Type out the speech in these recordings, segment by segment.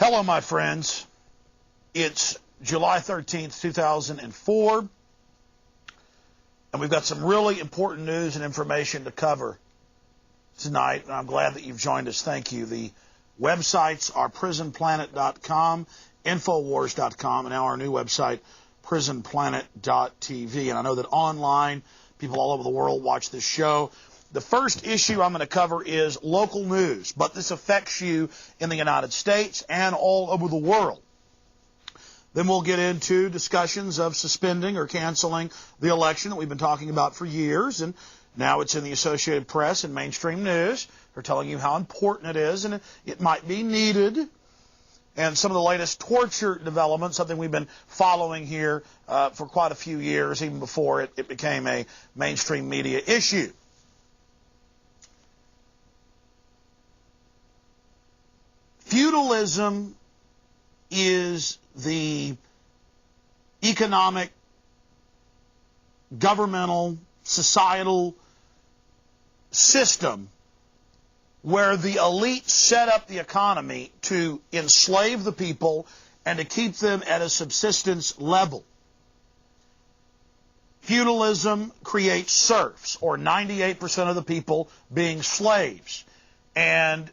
Hello, my friends. It's July 13th, 2004, and we've got some really important news and information to cover tonight, and I'm glad that you've joined us. Thank you. The websites are prisonplanet.com, infowars.com, and now our new website, prisonplanet.tv. And I know that online, people all over the world watch this show. The first issue I'm going to cover is local news, but this affects you in the United States and all over the world. Then we'll get into discussions of suspending or canceling the election that we've been talking about for years, and now it's in the Associated Press and mainstream news. They're telling you how important it is, and it might be needed. And some of the latest torture developments, something we've been following here for quite a few years, even before it became a mainstream media issue. Feudalism is the economic, governmental, societal system where the elite set up the economy to enslave the people and to keep them at a subsistence level. Feudalism creates serfs, or 98% of the people being slaves, and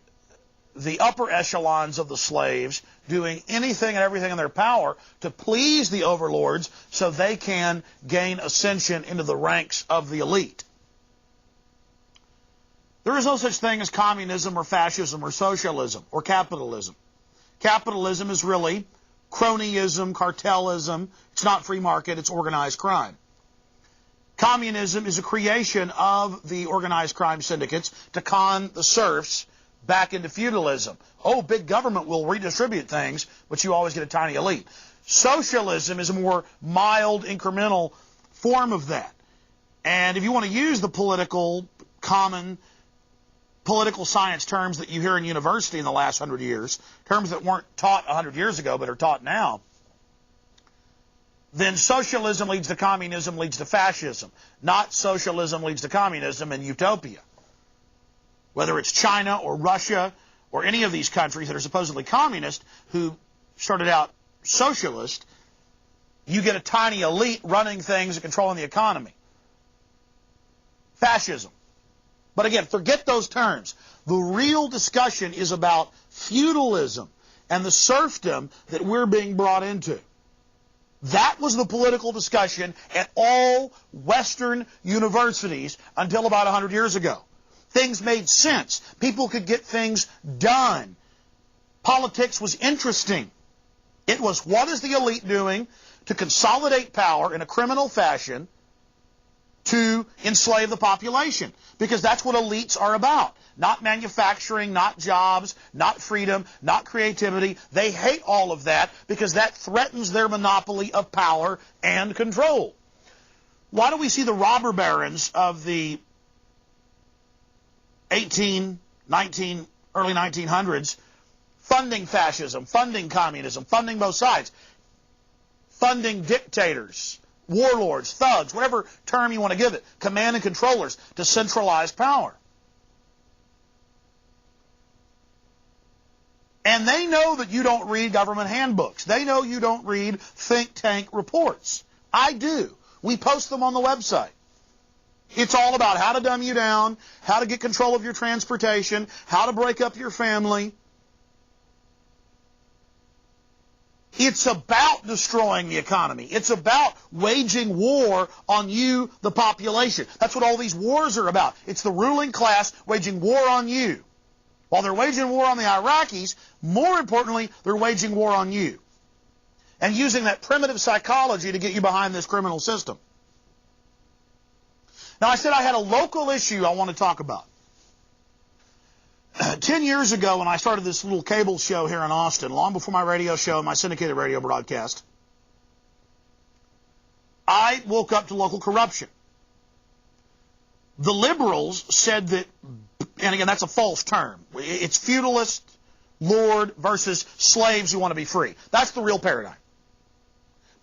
the upper echelons of the slaves doing anything and everything in their power to please the overlords so they can gain ascension into the ranks of the elite. There is no such thing as communism or fascism or socialism or capitalism. Capitalism is really cronyism, cartelism. It's not free market, it's organized crime. Communism is a creation of the organized crime syndicates to con the serfs back into feudalism. Oh, big government will redistribute things, but you always get a tiny elite. Socialism is a more mild, incremental form of that. And if you want to use the common political science terms that you hear in university in the last 100 years, terms that weren't taught 100 years ago but are taught now, then socialism leads to communism, leads to fascism. Not socialism leads to communism and utopia. Whether it's China or Russia or any of these countries that are supposedly communist who started out socialist, you get a tiny elite running things and controlling the economy. Fascism. But again, forget those terms. The real discussion is about feudalism and the serfdom that we're being brought into. That was the political discussion at all Western universities until about 100 years ago. Things made sense. People could get things done. Politics was interesting. It was, what is the elite doing to consolidate power in a criminal fashion to enslave the population? Because that's what elites are about. Not manufacturing, not jobs, not freedom, not creativity. They hate all of that because that threatens their monopoly of power and control. Why do we see the robber barons of the 18, 19, early 1900s funding fascism, funding communism, funding both sides, funding dictators, warlords, thugs, whatever term you want to give it, command and controllers to centralize power? And they know that you don't read government handbooks. They know you don't read think tank reports. I do. We post them on the website. It's all about how to dumb you down, how to get control of your transportation, how to break up your family. It's about destroying the economy. It's about waging war on you, the population. That's what all these wars are about. It's the ruling class waging war on you. While they're waging war on the Iraqis, more importantly, they're waging war on you. And using that primitive psychology to get you behind this criminal system. Now, I said I had a local issue I want to talk about. 10 years ago, when I started this little cable show here in Austin, long before my radio show and my syndicated radio broadcast, I woke up to local corruption. The liberals said that, and again, that's a false term. It's feudalist, lord versus slaves who want to be free. That's the real paradigm.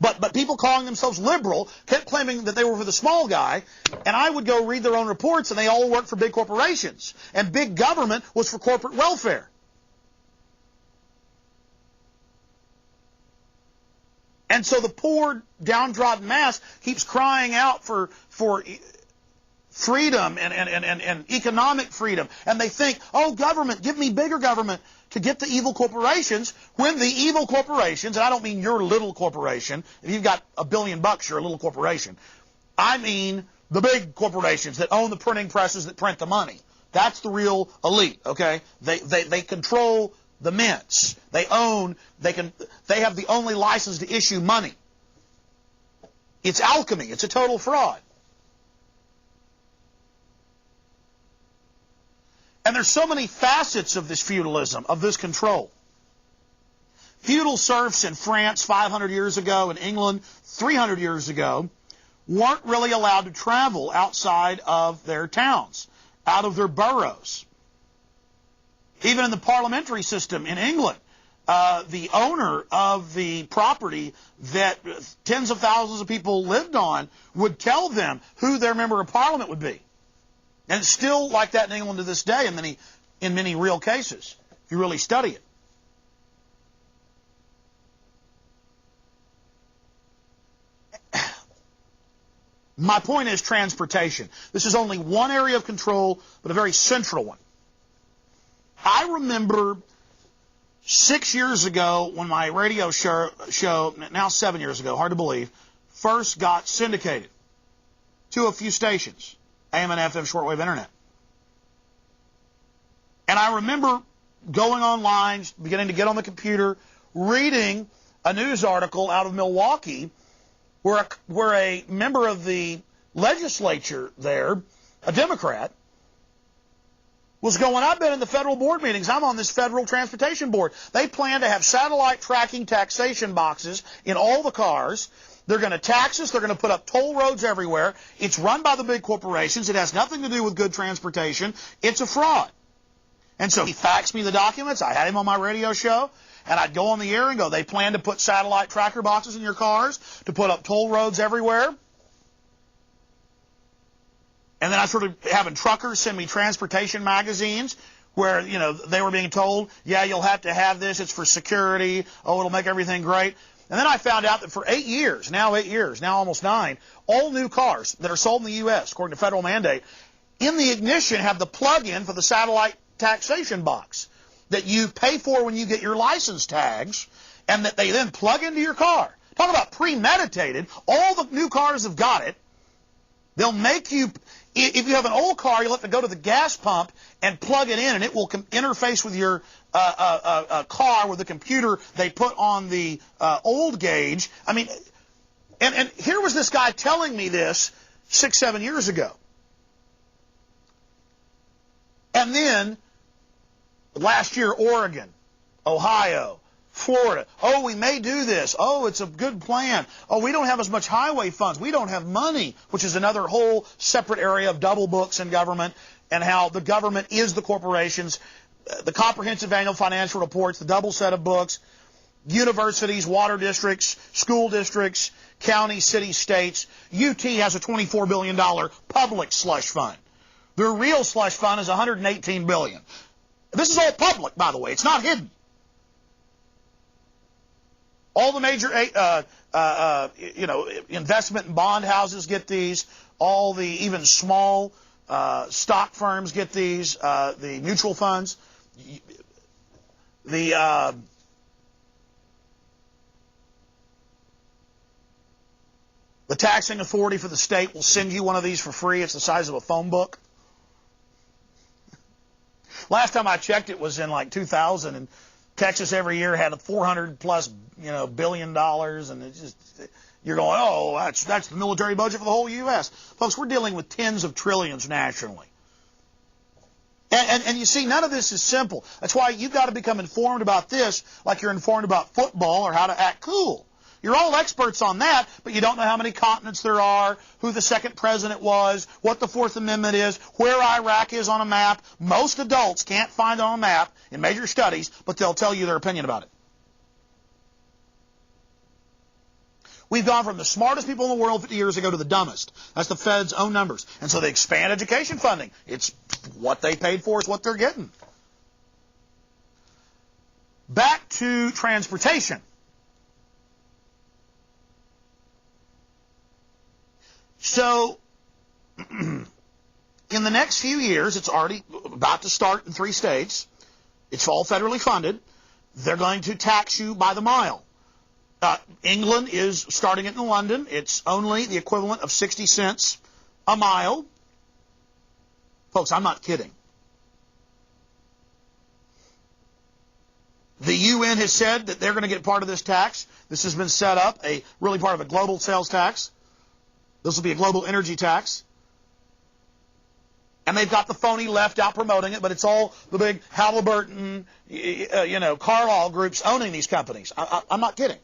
But people calling themselves liberal kept claiming that they were for the small guy, and I would go read their own reports, and they all worked for big corporations. And big government was for corporate welfare. And so the poor, downtrodden mass keeps crying out for freedom and economic freedom. And they think, oh, government, give me bigger government to get the evil corporations, when the evil corporations, and I don't mean your little corporation. If you've got $1 billion, you're a little corporation. I mean the big corporations that own the printing presses that print the money. That's the real elite, okay? They control the mints. They have the only license to issue money. It's alchemy. It's a total fraud. And there's so many facets of this feudalism, of this control. Feudal serfs in France 500 years ago, in England 300 years ago, weren't really allowed to travel outside of their towns, out of their boroughs. Even in the parliamentary system in England, the owner of the property that tens of thousands of people lived on would tell them who their member of parliament would be. And it's still like that in England to this day in many real cases, if you really study it. My point is transportation. This is only one area of control, but a very central one. I remember 6 years ago when my radio show, now 7 years ago, hard to believe, first got syndicated to a few stations, AM and FM shortwave internet. And I remember going online, beginning to get on the computer, reading a news article out of Milwaukee where a member of the legislature there, a Democrat, was going, I've been in the federal board meetings. I'm on this federal transportation board. They plan to have satellite tracking taxation boxes in all the cars. They're going to tax us. They're going to put up toll roads everywhere. It's run by the big corporations. It has nothing to do with good transportation. It's a fraud. And so he faxed me the documents. I had him on my radio show. And I'd go on the air and go, they plan to put satellite tracker boxes in your cars, to put up toll roads everywhere. And then I started having truckers send me transportation magazines where, you know, they were being told, yeah, you'll have to have this. It's for security. Oh, it'll make everything great. And then I found out that for 8 years, now almost 9, all new cars that are sold in the U.S., according to federal mandate, in the ignition have the plug-in for the satellite taxation box that you pay for when you get your license tags, and that they then plug into your car. Talk about premeditated. All the new cars have got it. They'll make you, if you have an old car, you'll have to go to the gas pump and plug it in, and it will interface with your car with the computer they put on the old gauge. I mean, and here was this guy telling me this 6, 7 years ago. And then last year, Oregon, Ohio, Florida. Oh, we may do this. Oh, it's a good plan. Oh, we don't have as much highway funds. We don't have money, which is another whole separate area of double books in government, and how the government is the corporations, the comprehensive annual financial reports, the double set of books, universities, water districts, school districts, counties, cities, states. UT has a $24 billion public slush fund. Their real slush fund is $118 billion. This is all public, by the way. It's not hidden. All the major, investment and bond houses get these. All the even small stock firms get these. The mutual funds. The taxing authority for the state will send you one of these for free. It's the size of a phone book. Last time I checked, it was in like 2000, and Texas every year had a $400+ billion, and it's just, you're going, oh, that's the military budget for the whole U.S. Folks, we're dealing with tens of trillions nationally. And you see, none of this is simple. That's why you've got to become informed about this like you're informed about football or how to act cool. You're all experts on that, but you don't know how many continents there are, who the second president was, what the Fourth Amendment is, where Iraq is on a map. Most adults can't find it on a map in major studies, but they'll tell you their opinion about it. We've gone from the smartest people in the world 50 years ago to the dumbest. That's the Fed's own numbers. And so they expand education funding. It's what they paid for is what they're getting. Back to transportation. So, in the next few years, it's already about to start in 3 states. It's all federally funded. They're going to tax you by the mile. England is starting it in London. It's only the equivalent of 60 cents a mile. Folks, I'm not kidding. The UN has said that they're going to get part of this tax. This has been set up, really part of a global sales tax. This will be a global energy tax. And they've got the phony left out promoting it, but it's all the big Halliburton, Carlyle groups owning these companies. I'm not kidding.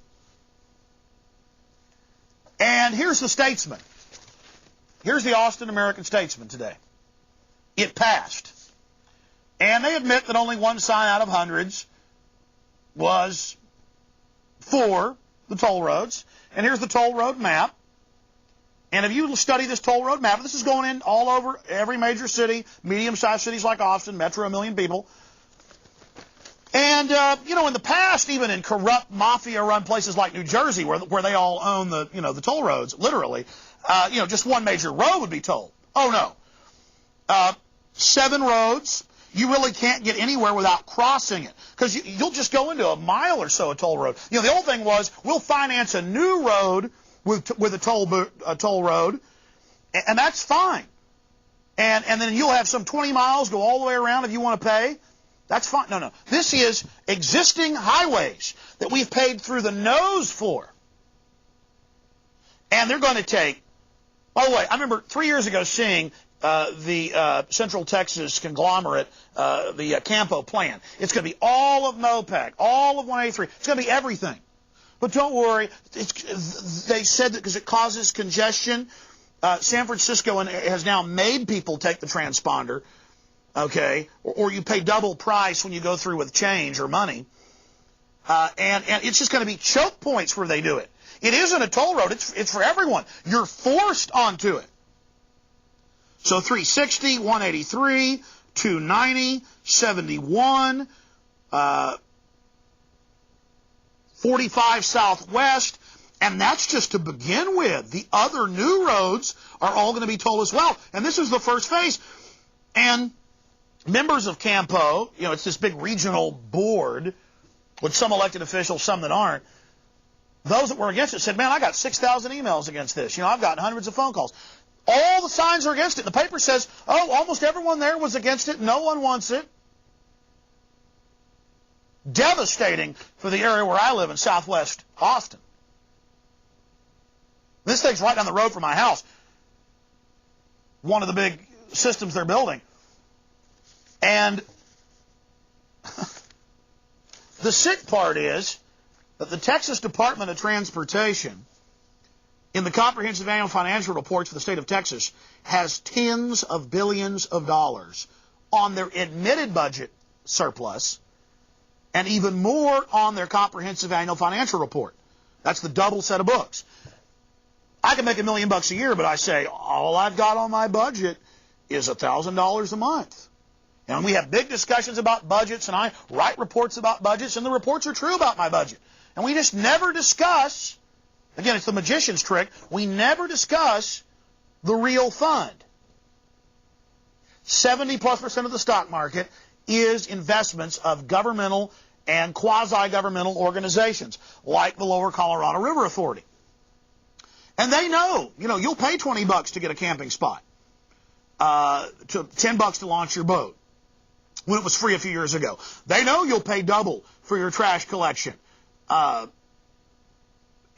And here's the Statesman. Here's the Austin American Statesman today. It passed. And they admit that only one sign out of hundreds was for the toll roads. And here's the toll road map. And if you study this toll road map, this is going in all over every major city, medium-sized cities like Austin, metro, 1 million people. And, in the past, even in corrupt, mafia-run places like New Jersey, where they all own the toll roads, literally, just one major road would be tolled. Oh, no. 7 roads. You really can't get anywhere without crossing it, because you'll just go into a mile or so of toll road. The old thing was, we'll finance a new road with a toll road, and that's fine. And then you'll have some 20 miles go all the way around if you want to pay. That's fine. No. This is existing highways that we've paid through the nose for. And they're going to take, by the way, I remember 3 years ago seeing the Central Texas conglomerate, the Campo plan. It's going to be all of MOPEC, all of 183. It's going to be everything. But don't worry. They said that because it causes congestion. San Francisco has now made people take the transponder, okay, or you pay double price when you go through with change or money. And it's just going to be choke points where they do it. It isn't a toll road. It's for everyone. You're forced onto it. So 360, 183, 290, 71, 45 Southwest, and that's just to begin with. The other new roads are all going to be tolled as well. And this is the first phase. And members of Campo, it's this big regional board with some elected officials, some that aren't. Those that were against it said, man, I got 6,000 emails against this. I've gotten hundreds of phone calls. All the signs are against it. The paper says, almost everyone there was against it. No one wants it. Devastating for the area where I live in southwest Austin. This thing's right down the road from my house. One of the big systems they're building. And the sick part is that the Texas Department of Transportation, in the comprehensive annual financial reports for the state of Texas, has tens of billions of dollars on their admitted budget surplus, and even more on their comprehensive annual financial report. That's the double set of books. I can make $1 million a year, but I say all I've got on my budget is $1,000 a month. And we have big discussions about budgets, and I write reports about budgets, and the reports are true about my budget. And we just never discuss, again, it's the magician's trick, we never discuss the real fund. 70+% of the stock market is investments of governmental and quasi-governmental organizations, like the Lower Colorado River Authority. And they know, you'll pay $20 to get a camping spot, to $10 to launch your boat, when it was free a few years ago. They know you'll pay double for your trash collection, and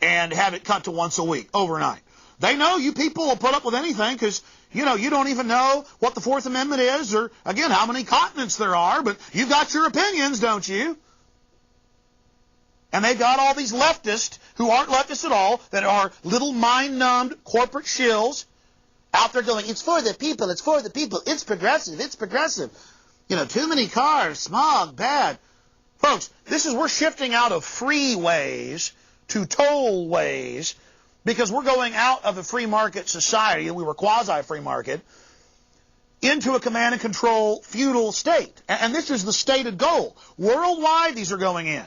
have it cut to once a week, overnight. They know you people will put up with anything because, you don't even know what the Fourth Amendment is or, again, how many continents there are, but you've got your opinions, don't you? And they've got all these leftists who aren't leftists at all, that are little mind-numbed corporate shills out there going, it's for the people, it's for the people, it's progressive, it's progressive. Too many cars, smog, bad. Folks, we're shifting out of freeways to tollways, because we're going out of a free market society, and we were quasi-free market, into a command and control feudal state. And this is the stated goal. Worldwide, these are going in.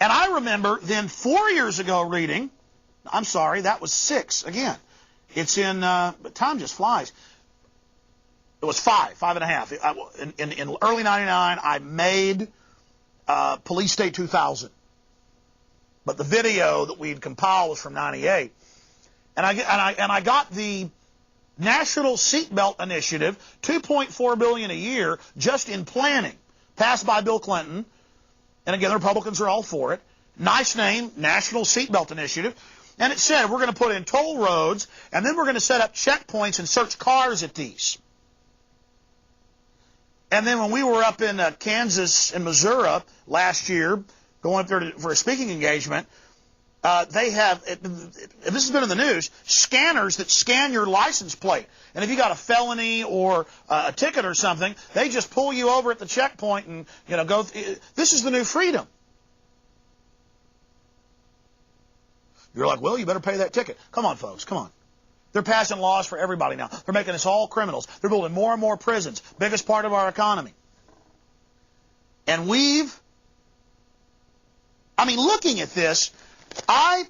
And I remember then 4 years ago reading, I'm sorry, that was 6 again. It's in, time just flies. It was 5.5. In early 99, I made Police State 2000. But the video that we'd compiled was from 98. And I got the National Seatbelt Initiative, $2.4 billion a year just in planning, passed by Bill Clinton. And again, the Republicans are all for it. Nice name, National Seatbelt Initiative. And it said we're going to put in toll roads, and then we're going to set up checkpoints and search cars at these. And then when we were up in Kansas and Missouri last year, going up there for a speaking engagement, they have, this has been in the news, scanners that scan your license plate. And if you got a felony or a ticket or something, they just pull you over at the checkpoint and, go. This is the new freedom. You're like, well, you better pay that ticket. Come on, folks, come on. They're passing laws for everybody now. They're making us all criminals. They're building more and more prisons, biggest part of our economy. And looking at this, I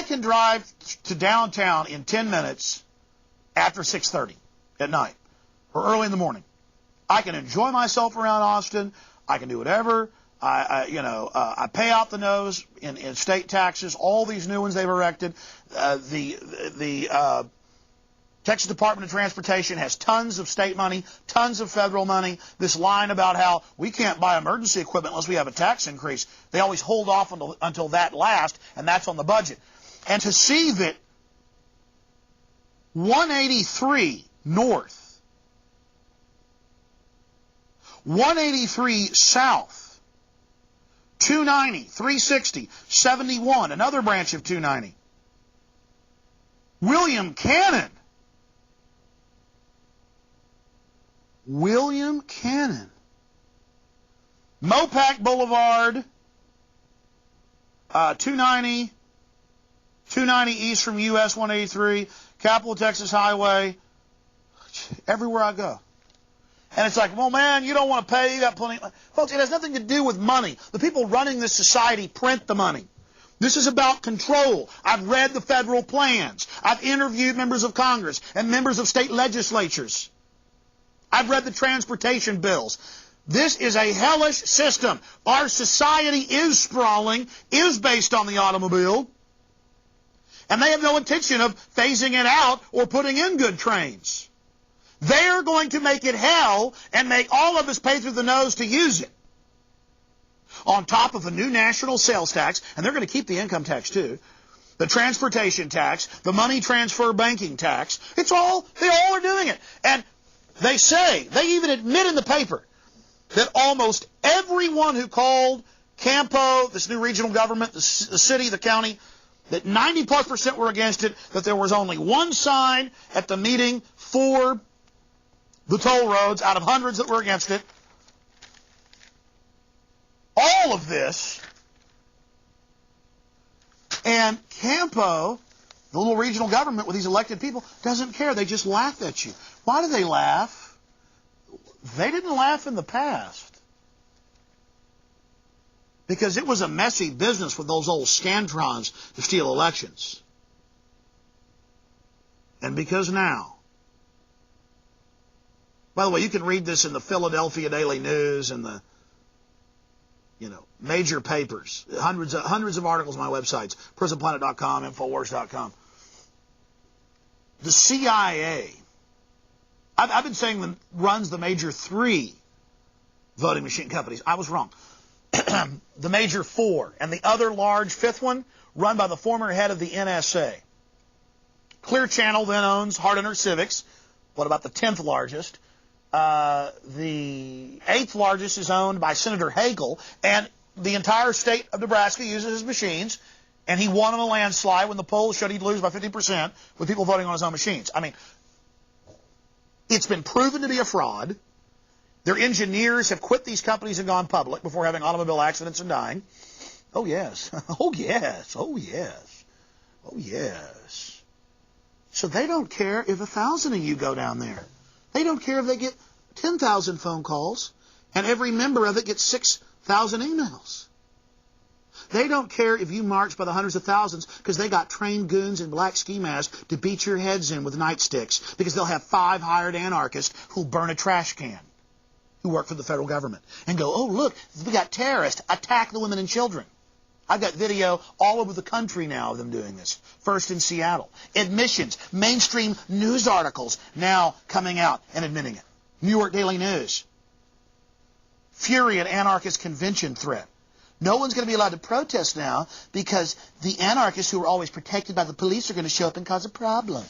can drive to downtown in 10 minutes after 6:30 at night or early in the morning. I can enjoy myself around Austin. I can do whatever. I pay out the nose in state taxes, all these new ones they've erected. The Texas Department of Transportation has tons of state money, tons of federal money. This line about how we can't buy emergency equipment unless we have a tax increase, they always hold off until that last, and that's on the budget. And to see that 183 north, 183 south, 290, 360, 71, another branch of 290. William Cannon. Mopac Boulevard, 290 east from US 183, Capitol Texas Highway, everywhere I go. And it's like, well, man, you don't want to pay, you got plenty. Folks, it has nothing to do with money. The people running this society print the money. This is about control. I've read the federal plans. I've interviewed members of Congress and members of state legislatures. I've read the transportation bills. This is a hellish system. Our society is sprawling, is based on the automobile, and they have no intention of phasing it out or putting in good trains. They're going to make it hell and make all of us pay through the nose to use it. On top of a new national sales tax, and they're going to keep the income tax too, the transportation tax, the money transfer banking tax. They all are doing it. And they even admit in the paper that almost everyone who called Campo, this new regional government, the city, the county, that 90+% were against it, that there was only one side at the meeting for the toll roads out of hundreds that were against it. All of this, and Campo, the little regional government with these elected people, doesn't care. They just laugh at you. Why do they laugh? They didn't laugh in the past. Because it was a messy business with those old scantrons to steal elections. And because now, by the way, you can read this in the Philadelphia Daily News and the major papers, hundreds of articles on my websites, prisonplanet.com, Infowars.com. The CIA, I've been saying runs the major 3 voting machine companies. I was wrong. The major 4, and the other large 5th one run by the former head of the NSA. Clear Channel then owns Hardinter Civics. What about the 10th largest? The 8th largest is owned by Senator Hagel, and the entire state of Nebraska uses his machines, and he won on a landslide when the polls showed he'd lose by 50% with people voting on his own machines. I mean, it's been proven to be a fraud. Their engineers have quit these companies and gone public before having automobile accidents and dying. Oh, yes. Oh, yes. Oh, yes. Oh, yes. So they don't care if 1,000 of you go down there. They don't care if they get 10,000 phone calls and every member of it gets 6,000 emails. They don't care if you march by the hundreds of thousands because they got trained goons in black ski masks to beat your heads in with nightsticks because they'll have 5 hired anarchists who'll burn a trash can who work for the federal government and go, oh, look, we got terrorists. Attack the women and children. I've got video all over the country now of them doing this. First in Seattle. Admissions, mainstream news articles now coming out and admitting it. New York Daily News. Fury at anarchist convention threat. No one's going to be allowed to protest now because the anarchists who are always protected by the police are going to show up and cause a problem.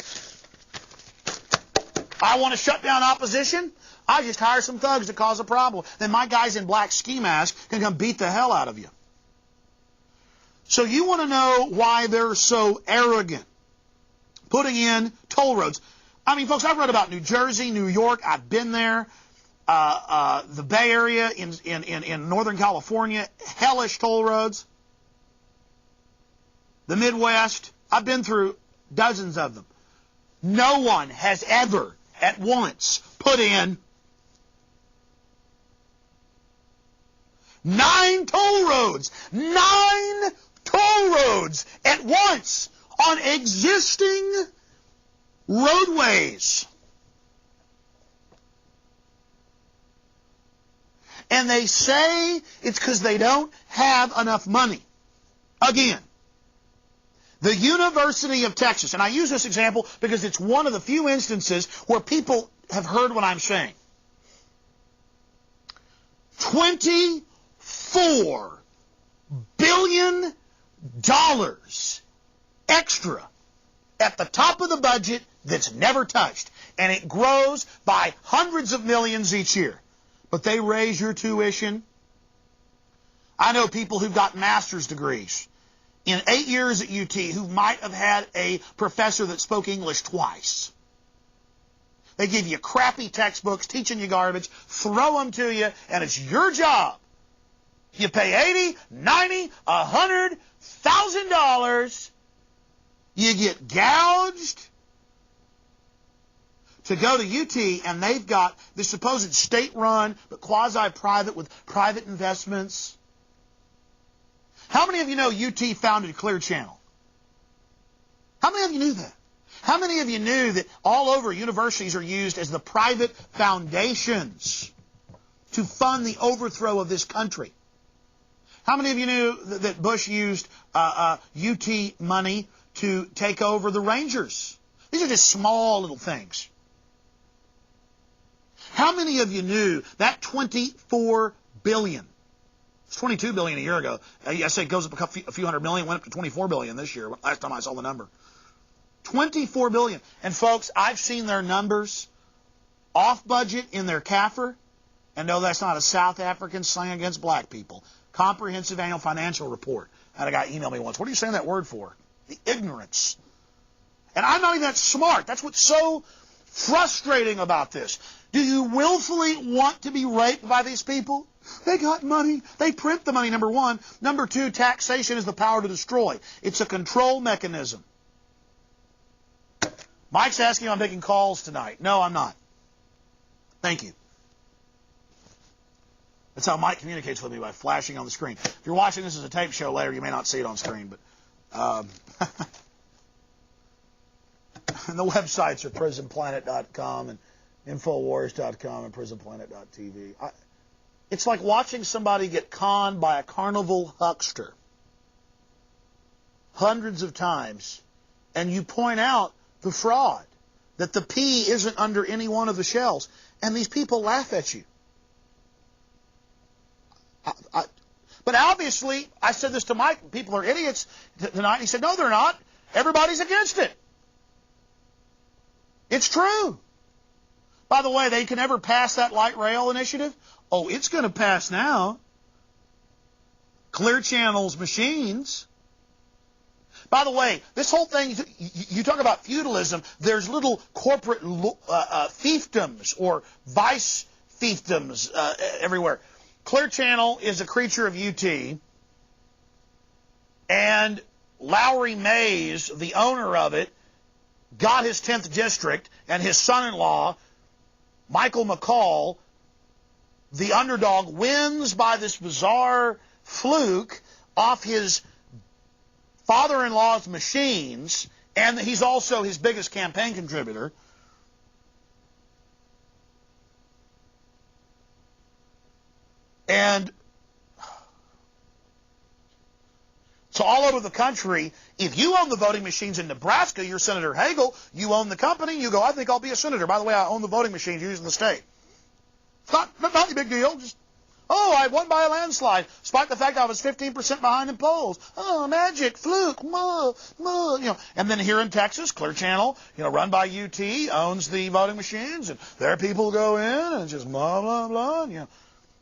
I want to shut down opposition? I just hire some thugs to cause a problem. Then my guys in black ski masks can come beat the hell out of you. So you want to know why they're so arrogant, putting in toll roads. I mean, folks, I've read about New Jersey, New York. I've been there. The Bay Area in Northern California, hellish toll roads. The Midwest, I've been through dozens of them. No one has ever at once put in 9 toll roads. 9 toll roads at once on existing roadways. And they say it's because they don't have enough money. Again, the University of Texas, and I use this example because it's one of the few instances where people have heard what I'm saying. $24 billion extra at the top of the budget that's never touched. And it grows by hundreds of millions each year. But they raise your tuition. I know people who've got master's degrees in 8 years at UT who might have had a professor that spoke English twice. They give you crappy textbooks, teaching you garbage, throw them to you, and it's your job. You pay $80, $90, $100,000. You get gouged to go to UT, and they've got this supposed state-run but quasi-private with private investments. How many of you know UT founded Clear Channel? How many of you knew that? How many of you knew that all over universities are used as the private foundations to fund the overthrow of this country? How many of you knew that Bush used UT money to take over the Rangers? These are just small little things. How many of you knew that $24 billion? It's $22 billion a year ago. I say it goes up a few hundred million, went up to $24 billion this year, last time I saw the number. $24 billion. And folks, I've seen their numbers off budget in their CAFR, and no, that's not a South African slang against black people. Comprehensive Annual Financial Report. I had a guy email me once. What are you saying that word for? The ignorance. And I'm not even that smart. That's what's so frustrating about this. Do you willfully want to be raped by these people? They got money. They print the money, number one. Number two, taxation is the power to destroy. It's a control mechanism. Mike's asking if I'm making calls tonight. No, I'm not. Thank you. That's how Mike communicates with me, by flashing on the screen. If you're watching this as a tape show later, you may not see it on screen, but and the websites are prisonplanet.com and Infowars.com and prisonplanet.tv. It's like watching somebody get conned by a carnival huckster hundreds of times, and you point out the fraud, that the P isn't under any one of the shells, and these people laugh at you. But obviously, I said this to Mike, people are idiots tonight. He said, no, they're not. Everybody's against it. It's true. By the way, they can never pass that light rail initiative. Oh, it's going to pass now. Clear Channel's machines. By the way, this whole thing, you talk about feudalism, there's little corporate fiefdoms or vice fiefdoms everywhere. Clear Channel is a creature of UT, and Lowry Mays, the owner of it, got his 10th district, and his son-in-law, Michael McCall, the underdog, wins by this bizarre fluke off his father-in-law's machines, and he's also his biggest campaign contributor. And so all over the country, if you own the voting machines in Nebraska, you're Senator Hagel, you own the company, you go, I think I'll be a senator. By the way, I own the voting machines used in the state. It's not a big deal. Just, I won by a landslide, despite the fact I was 15% behind in polls. Oh, magic, fluke, And then here in Texas, Clear Channel, run by UT, owns the voting machines, and their people go in and just blah, blah, blah,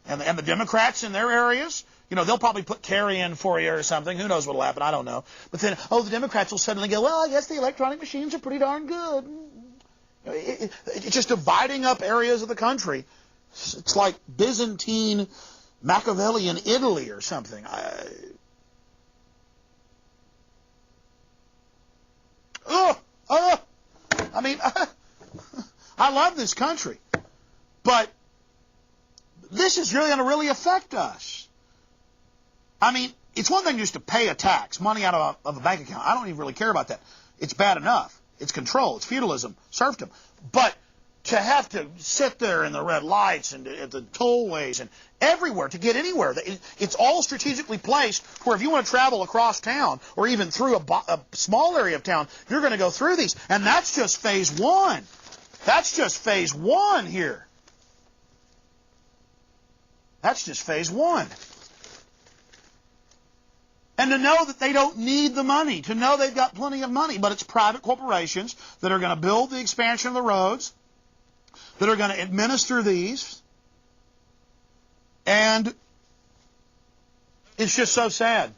And the Democrats in their areas, they'll probably put Kerry in for you or something. Who knows what will happen? I don't know. But then, the Democrats will suddenly go, well, I guess the electronic machines are pretty darn good. It's just dividing up areas of the country. It's like Byzantine, Machiavellian Italy or something. I love this country. But this is really going to really affect us. It's one thing just to pay a tax, money out of a bank account. I don't even really care about that. It's bad enough. It's control. It's feudalism, serfdom. But to have to sit there in the red lights and at the tollways and everywhere to get anywhere, it's all strategically placed where if you want to travel across town or even through a small area of town, you're going to go through these. And that's just phase one. That's just phase one here. That's just phase one. And to know that they don't need the money, to know they've got plenty of money, but it's private corporations that are going to build the expansion of the roads, that are going to administer these, and it's just so sad.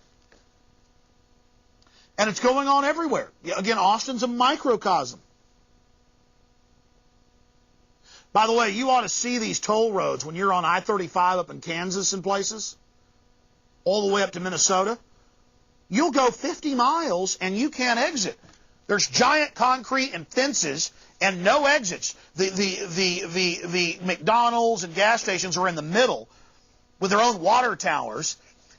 And it's going on everywhere. Again, Austin's a microcosm. By the way, you ought to see these toll roads when you're on I-35 up in Kansas and places, all the way up to Minnesota. You'll go 50 miles and you can't exit. There's giant concrete and fences and no exits. The McDonald's and gas stations are in the middle with their own water towers.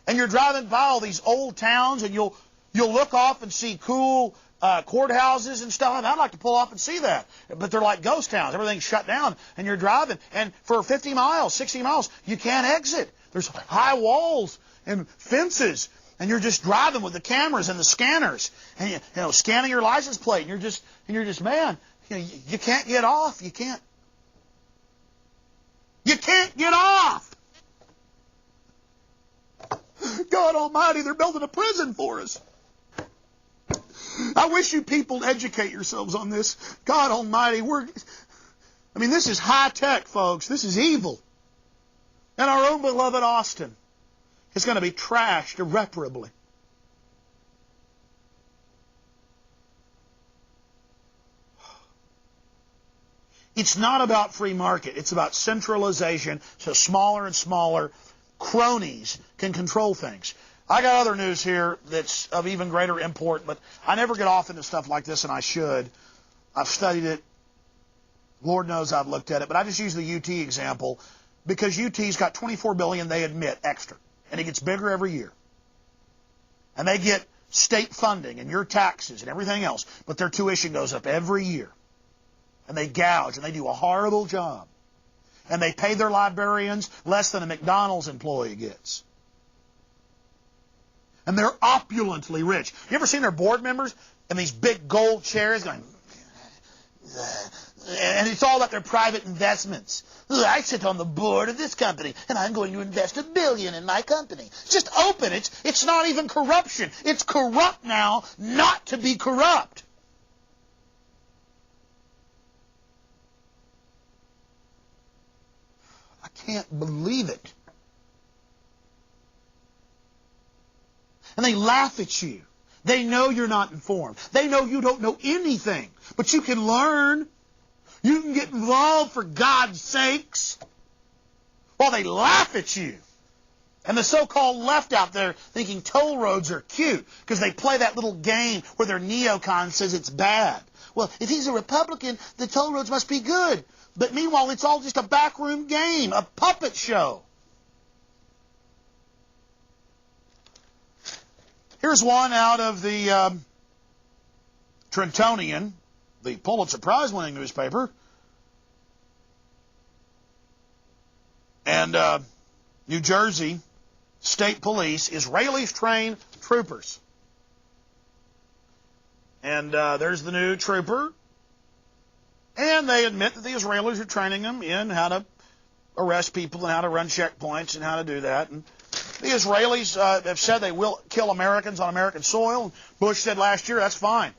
And you're driving by all these old towns and you'll look off and see cool courthouses and stuff. I'd like to pull off and see that. But they're like ghost towns. Everything's shut down. And you're driving. And for 50 miles, 60 miles, you can't exit. There's high walls and fences. And you're just driving with the cameras and the scanners. And, scanning your license plate. And you're just, man, you can't get off. You can't get off. God Almighty, they're building a prison for us. I wish you people educate yourselves on this. God Almighty, this is high tech, folks. This is evil. And our own beloved Austin is going to be trashed irreparably. It's not about free market. It's about centralization, so smaller and smaller cronies can control things. I got other news here that's of even greater import, but I never get off into stuff like this, and I should. I've studied it. Lord knows I've looked at it, but I just use the UT example because UT's got $24 billion, they admit, extra, and it gets bigger every year. And they get state funding and your taxes and everything else, but their tuition goes up every year. And they gouge, and they do a horrible job. And they pay their librarians less than a McDonald's employee gets. And they're opulently rich. You ever seen their board members in these big gold chairs going, and it's all about their private investments. I sit on the board of this company, and I'm going to invest $1 billion in my company. Just open it. It's not even corruption. It's corrupt now not to be corrupt. I can't believe it. And they laugh at you. They know you're not informed. They know you don't know anything. But you can learn. You can get involved for God's sakes. While they laugh at you. And the so-called left out there thinking toll roads are cute because they play that little game where their neocon says it's bad. Well, if he's a Republican, the toll roads must be good. But meanwhile, it's all just a backroom game, a puppet show. Here's one out of the Trentonian, the Pulitzer Prize-winning newspaper. And New Jersey State Police, Israelis train troopers. And there's the new trooper. And they admit that the Israelis are training them in how to arrest people and how to run checkpoints and how to do that. And the Israelis have said they will kill Americans on American soil. Bush said last year, that's fine.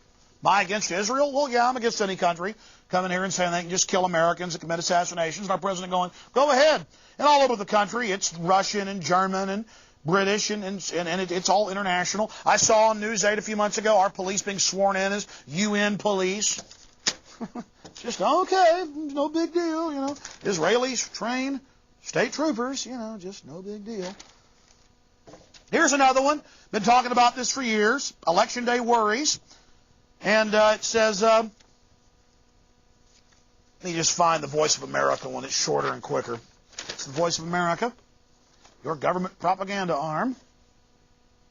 Am I against Israel? Well, yeah, I'm against any country coming here and saying they can just kill Americans and commit assassinations. And our president going, go ahead. And all over the country, it's Russian and German and British, and it's all international. I saw on News 8 a few months ago our police being sworn in as UN police. Just, okay, no big deal, you know. Israelis train state troopers, you know, just no big deal. Here's another one. Been talking about this for years. Election day worries. And it says, let me just find the Voice of America one. It's shorter and quicker. It's the Voice of America, your government propaganda arm.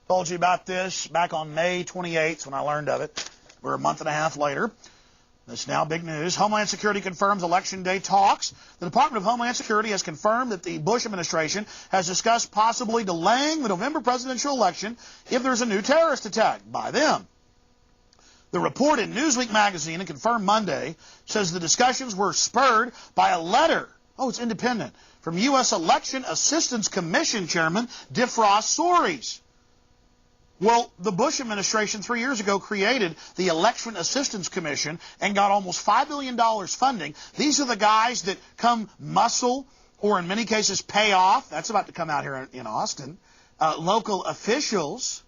Told you about this back on May 28th when I learned of it. We're a month and a half later. It's now big news. Homeland Security confirms Election Day talks. The Department of Homeland Security has confirmed that the Bush administration has discussed possibly delaying the November presidential election if there's a new terrorist attack by them. The report in Newsweek magazine, and confirmed Monday, says the discussions were spurred by a letter, it's independent, from U.S. Election Assistance Commission Chairman DeFrost Soares. Well, the Bush administration 3 years ago created the Election Assistance Commission and got almost $5 billion funding. These are the guys that come muscle, or in many cases pay off, that's about to come out here in Austin, local officials.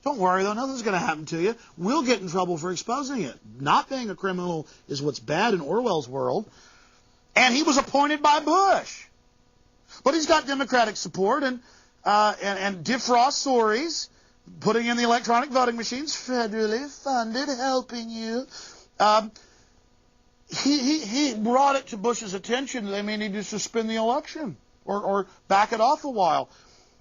Don't worry, though, nothing's going to happen to you. We'll get in trouble for exposing it. Not being a criminal is what's bad in Orwell's world. And he was appointed by Bush. But he's got Democratic support, and DeFrost Soares, putting in the electronic voting machines, federally funded, helping you. He brought it to Bush's attention that they may need to suspend the election or back it off a while.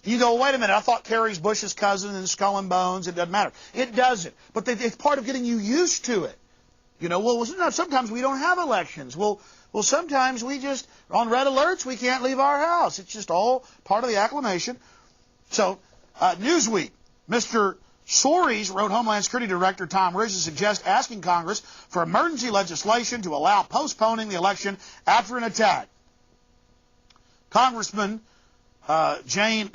You go, wait a minute, I thought Kerry's Bush's cousin and Skull and Bones. It doesn't matter. It doesn't. But it's part of getting you used to it. You know, well, sometimes we don't have elections. Well, sometimes we just, on red alerts, we can't leave our house. It's just all part of the acclimation. So, Newsweek, Mr. Soares wrote Homeland Security Director Tom Ridge to suggest asking Congress for emergency legislation to allow postponing the election after an attack. Congresswoman Jane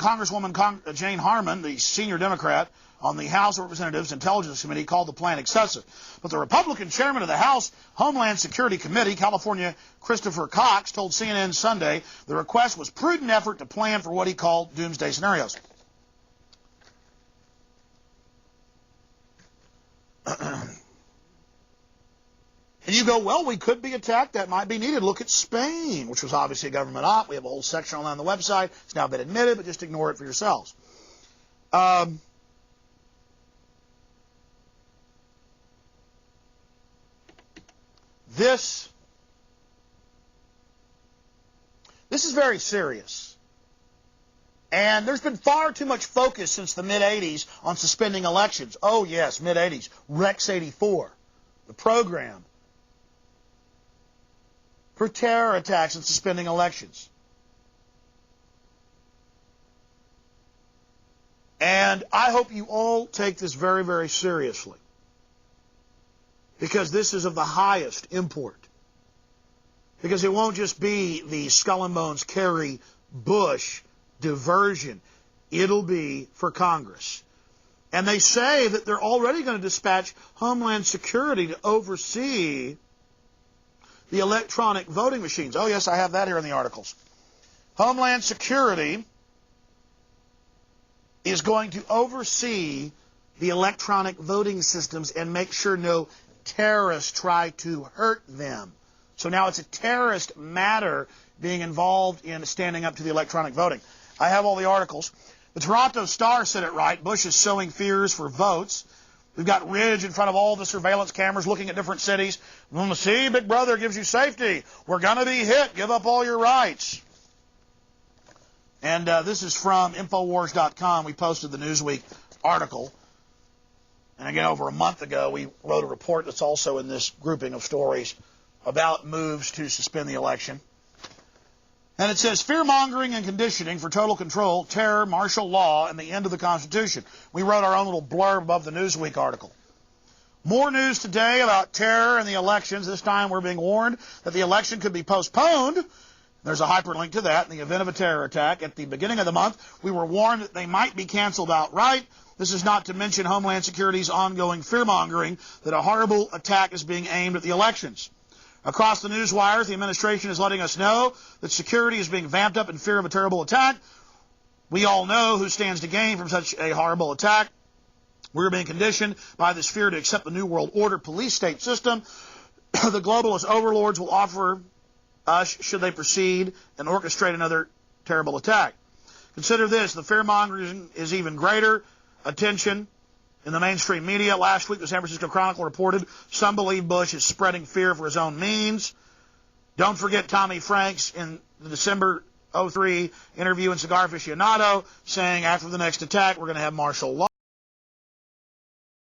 Harman, the senior Democrat on the House of Representatives Intelligence Committee, called the plan excessive. But the Republican chairman of the House Homeland Security Committee, California Christopher Cox, told CNN Sunday the request was prudent effort to plan for what he called doomsday scenarios. And you go, well, we could be attacked. That might be needed. Look at Spain, which was obviously a government op. We have a whole section on that on the website. It's now been admitted, but just ignore it for yourselves. This is very serious. And there's been far too much focus since the mid-'80s on suspending elections. Oh, yes, mid-'80s. Rex 84, the program for terror attacks and suspending elections. And I hope you all take this very, very seriously, because this is of the highest import. Because it won't just be the Skull and Bones Kerry Bush diversion. It'll be for Congress. And they say that they're already going to dispatch Homeland Security to oversee the electronic voting machines. Oh, yes, I have that here in the articles. Homeland Security is going to oversee the electronic voting systems and make sure no terrorists try to hurt them. So now it's a terrorist matter being involved in standing up to the electronic voting. I have all the articles. The Toronto Star said it right. Bush is sowing fears for votes. We've got Ridge in front of all the surveillance cameras looking at different cities. See, Big Brother gives you safety. We're going to be hit. Give up all your rights. And this is from Infowars.com. We posted the Newsweek article And again, over a month ago, we wrote a report that's also in this grouping of stories about moves to suspend the election. And it says, fear-mongering and conditioning for total control, terror, martial law, and the end of the Constitution. We wrote our own little blurb above the Newsweek article. More news today about terror and the elections. This time we're being warned that the election could be postponed. There's a hyperlink to that in the event of a terror attack. At the beginning of the month, we were warned that they might be canceled outright. This is not to mention Homeland Security's ongoing fear-mongering that a horrible attack is being aimed at the elections. Across the news wires, the administration is letting us know that security is being vamped up in fear of a terrible attack. We all know who stands to gain from such a horrible attack. We're being conditioned by this fear to accept the New World Order police state system. The globalist overlords will offer us should they proceed and orchestrate another terrible attack. Consider this, the fear-mongering is even greater. Attention in the mainstream media. Last week, the San Francisco Chronicle reported some believe Bush is spreading fear for his own means. Don't forget Tommy Franks in the December 2003 interview in Cigar Aficionado saying after the next attack, we're going to have martial law.